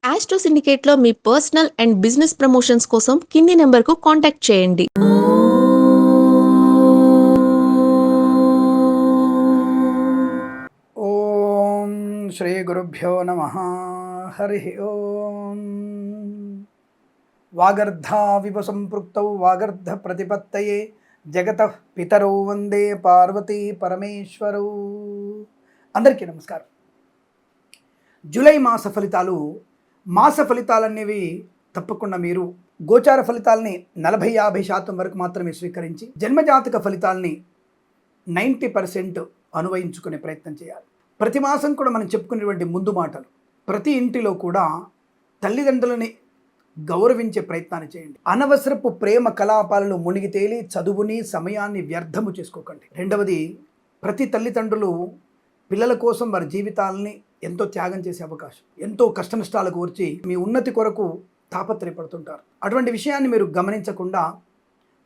Astro సిండికేట్లో మీ personal and business promotions కోసం కింది నెంబర్కు కాంటాక్ట్ చేయండి. ఓం శ్రీ గురుభ్యో నమ. హరి ఓం. వాగర్ధావివ సంపృక్తౌ వాగర్ధ ప్రతిపత్తయే జగతః పితరౌ వందే పార్వతీ పరమేశ్వరౌ. అందరికీ నమస్కారం. జూలై మాస ఫలితాలనేవి తప్పకుండా మీరు గోచార ఫలితాలని 40-50% వరకు మాత్రమే స్వీకరించి జన్మజాతక ఫలితాలని 90% అనువయించుకునే ప్రయత్నం చేయాలి. ప్రతి మాసం కూడా మనం చెప్పుకునేటువంటి ముందు మాటలు, ప్రతి ఇంటిలో కూడా తల్లిదండ్రులని గౌరవించే ప్రయత్నాన్ని చేయండి. అనవసరపు ప్రేమ కలాపాలలో మునిగి తేలి చదువుని సమయాన్ని వ్యర్థము చేసుకోకండి. రెండవది, ప్రతి తల్లిదండ్రులు పిల్లల కోసం వారి జీవితాలని ఎంతో త్యాగం చేసే అవకాశం, ఎంతో కష్టనష్టాలకు వచ్చి మీ ఉన్నతి కొరకు తాపత్రయపడుతుంటారు. అటువంటి విషయాన్ని మీరు గమనించకుండా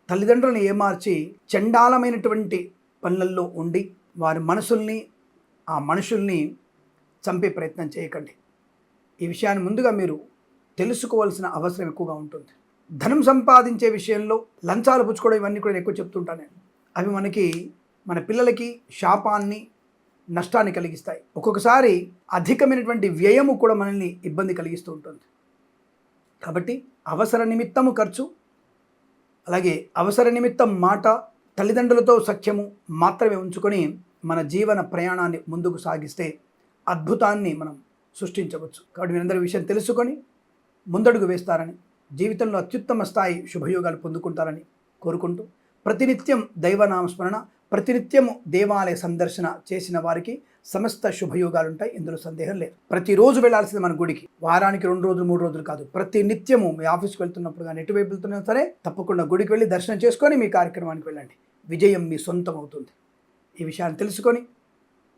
తల్లిదండ్రులను ఏమార్చి చండాలమైనటువంటి పనులలో ఉండి వారి మనసుల్ని, ఆ మనుషుల్ని చంపే ప్రయత్నం చేయకండి. ఈ విషయాన్ని ముందుగా మీరు తెలుసుకోవాల్సిన అవసరం ఎక్కువగా ఉంటుంది. ధనం సంపాదించే విషయంలో లంచాలు పుచ్చుకోవడం ఇవన్నీ కూడా ఎక్కువ చెప్తుంటాను నేను. అవి మన పిల్లలకి శాపాన్ని, నష్టాన్ని కలిగిస్తాయి. ఒక్కొక్కసారి అధికమైనటువంటి వ్యయము కూడా మనల్ని ఇబ్బంది కలిగిస్తూ ఉంటుంది. కాబట్టి అవసర నిమిత్తము ఖర్చు, అలాగే అవసర నిమిత్తం మాట, తల్లిదండ్రులతో సఖ్యము మాత్రమే ఉంచుకొని మన జీవన ప్రయాణాన్ని ముందుకు సాగిస్తే అద్భుతాన్ని మనం సృష్టించవచ్చు. కాబట్టి మీరందరూ విషయం తెలుసుకొని ముందడుగు వేస్తారని, జీవితంలో అత్యుత్తమ స్థాయి శుభయోగాలు పొందుకుంటారని కోరుకుంటూ, ప్రతినిత్యం దైవనామస్మరణ, ప్రతినిత్యము దేవాలయ సందర్శన చేసిన వారికి సమస్త శుభయోగాలు ఉంటాయి. ఇందులో సందేహం లేదు. ప్రతిరోజు వెళ్ళాల్సింది మన గుడికి. వారానికి 2 రోజులు 3 రోజులు కాదు, ప్రతి నిత్యము మీ ఆఫీస్కి వెళ్తున్నప్పుడు కానీ ఎటువైపు వెళ్తున్నా సరే తప్పకుండా గుడికి వెళ్ళి దర్శనం చేసుకొని మీ కార్యక్రమానికి వెళ్ళండి. విజయం మీ సొంతం అవుతుంది. ఈ విషయాన్ని తెలుసుకొని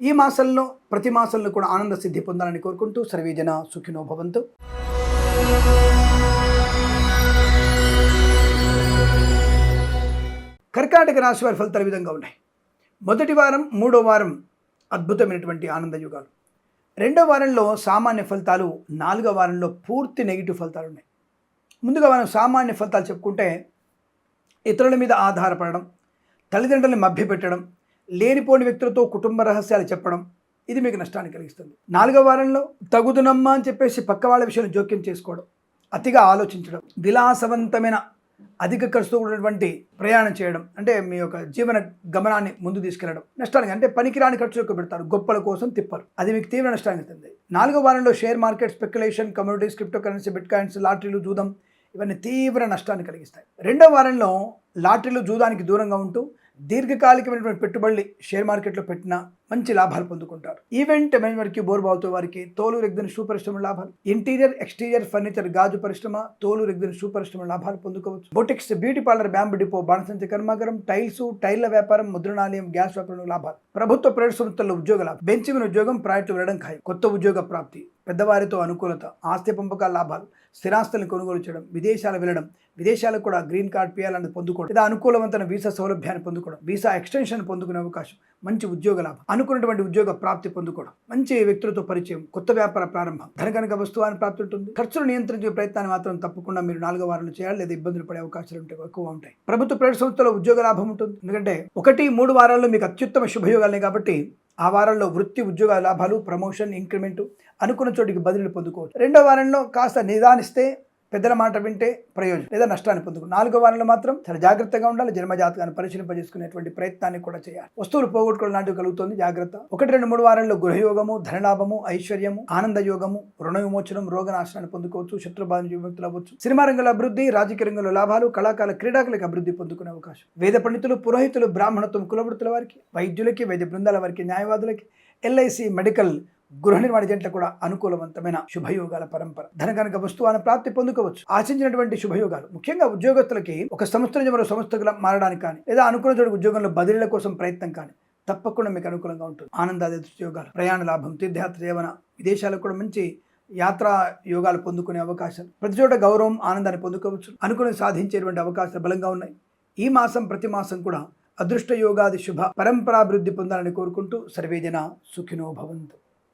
ఈ మాసంలో ప్రతి మాసంలో కూడా ఆనంద సిద్ధి పొందాలని కోరుకుంటూ సర్వేజన సుఖినో భవంతు. కర్కాటక రాశి వారి ఫలితాలు ఈ విధంగా ఉన్నాయి. మొదటి వారం, 3వ వారం అద్భుతమైనటువంటి ఆనంద యుగాలు. 2వ వారంలో సామాన్య ఫలితాలు, 4వ వారంలో పూర్తి నెగిటివ్ ఫలితాలు ఉన్నాయి. ముందుగా మనం సామాన్య ఫలితాలు చెప్పుకుంటే, ఇతరుల మీద ఆధారపడడం, తల్లిదండ్రులను మభ్యపెట్టడం, లేనిపోని వ్యక్తులతో కుటుంబ రహస్యాలు చెప్పడం, ఇది మీకు నష్టాన్ని కలిగిస్తుంది. 4వ వారంలో తగుదునమ్మా అని చెప్పేసి పక్క వాళ్ళ విషయంలో జోక్యం చేసుకోవడం, అతిగా ఆలోచించడం, విలాసవంతమైన అధిక ఖర్చుతో ఉన్నటువంటి ప్రయాణం చేయడం, అంటే మీ యొక్క జీవన గమనాన్ని ముందు తీసుకెళ్లడం నష్టానికి, అంటే పనికిరాని ఖర్చు ఎక్కువ పెడతారు, గొప్పల కోసం తిప్పరు, అది మీకు తీవ్ర నష్టాన్ని ఇస్తుంది. 4వ వారంలో share market, speculation, commodities, crypto currency, bitcoins, లాటరీలు, జూదం ఇవన్నీ తీవ్ర నష్టాన్ని కలిగిస్తాయి. 2వ వారంలో లాటరీలు, జూదానికి దూరంగా ఉంటూ దీర్ఘకాలికమైనటువంటి పెట్టుబడులు షేర్ మార్కెట్లో పెట్టినా మంచి లాభాలు పొందుకుంటారు. ఈవెంట్ మేనేజ్మెంట్కి, బోర్బావుతో వారికి తోలు రెగ్దిన షూ పరిశ్రమ లాభాలు, ఇంటీరియర్ ఎక్స్టీరియర్ ఫర్నిచర్, గాజు పరిశ్రమ, తోలు రెగ్దిన షూ పరిశ్రమ లాభాలు పొందుకోవచ్చు. Boutiques, beauty parlour, bamboo depot, బాణసంచి కర్మాగారం, టైల్స్, టైర్ల వ్యాపారం, ముద్రణాలయం, గ్యాస్ వ్యాపారం లాభాలు. ప్రభుత్వ ప్రైవేట్ సంస్థల్లో ఉద్యోగ లాభం, బెంచ్ మీద ఉద్యోగం, ప్రాజెక్టు వెళ్ళడం ఖాయం, కొత్త ఉద్యోగ ప్రాప్తి, పెద్దవారితో అనుకూలత, ఆస్తి పంపకాల లాభాలు, స్థిరాస్తులను కొనుగోలు చేయడం, విదేశాలు వెళ్ళడం, విదేశాలకు కూడా గ్రీన్ కార్డ్ పియాలని పొందుకోవడం, లేదా అనుకూలవంతమైన వీసా సౌలభ్యాన్ని పొందుకోవడం, వీసా ఎక్స్టెన్షన్ పొందుకునే అవకాశం, మంచి ఉద్యోగ లాభం, అనుకున్నటువంటి ఉద్యోగ ప్రాప్తి పొందుకోవడం, మంచి వ్యక్తులతో పరిచయం, కొత్త వ్యాపార ప్రారంభం, ధనకనక వస్తువాన్ని ప్రాప్తి ఉంటుంది. ఖర్చులు నియంత్రించే ప్రయత్నాన్ని మాత్రం తప్పకుండా మీరు 4వ వారంలో చేయాలి, లేదా ఇబ్బందులు పడే అవకాశాలు ఎక్కువ ఉంటాయి. ప్రభుత్వ ప్రైవేట్ సంస్థలో ఉద్యోగ లాభం ఉంటుంది. ఎందుకంటే 1, 3 వారాల్లో మీకు అత్యుత్తమ శుభయోగాలే కాబట్టి ఆ వారంలో వృత్తి, ఉద్యోగ లాభాలు, ప్రమోషన్, ఇంక్రిమెంట్, అనుకున్న చోటికి బదిలీలు పొందుకోవచ్చు. 2వ వారంలో కాస్త నిదానిస్తే, పెద్దల మాట వింటే ప్రయోజనం, లేదా నష్టాన్ని పొందుకు. 4వ వారంలో మాత్రం చాలా జాగ్రత్తగా ఉండాలి. జన్మజాతకాన్ని పరిశీలింపజేసుకునేటువంటి ప్రయత్నాన్ని కూడా చేయాలి. వస్తువులు పోగొట్టుకోవడం లాంటివి కలుగుతుంది, జాగ్రత్త. 1, 2, 3 వారంలో గృహయోగము, ధనలాభము, ఐశ్వర్యము, ఆనంద యోగము, రుణ విమోచనం, రోగనాశనాన్ని పొందుకోవచ్చు. శత్రుబాధ విముక్తులు అవ్వచ్చు. సినిమా రంగంలో అభివృద్ధి, రాజకీయ రంగంలో లాభాలు, కళాకారుల, క్రీడాకులకు అభివృద్ధి పొందుకునే అవకాశం. వేద పండితులు, పురోహితులు, బ్రాహ్మణత్వం, కులవృత్తుల వారికి, వైద్యులకి, వైద్య బృందాల వారికి, న్యాయవాదులకి, ఎల్ఐసి, మెడికల్, గృహ నిర్మాణ జంటలు కూడా అనుకూలవంతమైన శుభయోగాల పరంపర. ధనకనక వస్తువాన్ని ప్రాప్తి పొందుకోవచ్చు. ఆశించినటువంటి శుభయోగాలు ముఖ్యంగా ఉద్యోగస్తులకి ఒక సంస్థ నుంచి మరో సంస్థగా మారడానికి కానీ, లేదా అనుకున్న చోటు ఉద్యోగంలో బదిలీల కోసం ప్రయత్నం కానీ తప్పకుండా మీకు అనుకూలంగా ఉంటుంది. ఆనందాది యోగాలు, ప్రయాణ లాభం, తీర్థయాత్ర సేవన, విదేశాలకు కూడా మంచి యాత్రా యోగాలు పొందుకునే అవకాశాలు, ప్రతి చోట గౌరవం, ఆనందాన్ని పొందుకోవచ్చు. అనుకుని సాధించేటువంటి అవకాశాలు బలంగా ఉన్నాయి. ఈ మాసం ప్రతి మాసం కూడా అదృష్ట యోగాది శుభ పరంపరాభివృద్ధి పొందాలని కోరుకుంటూ సర్వేజన సుఖినో భవంతు.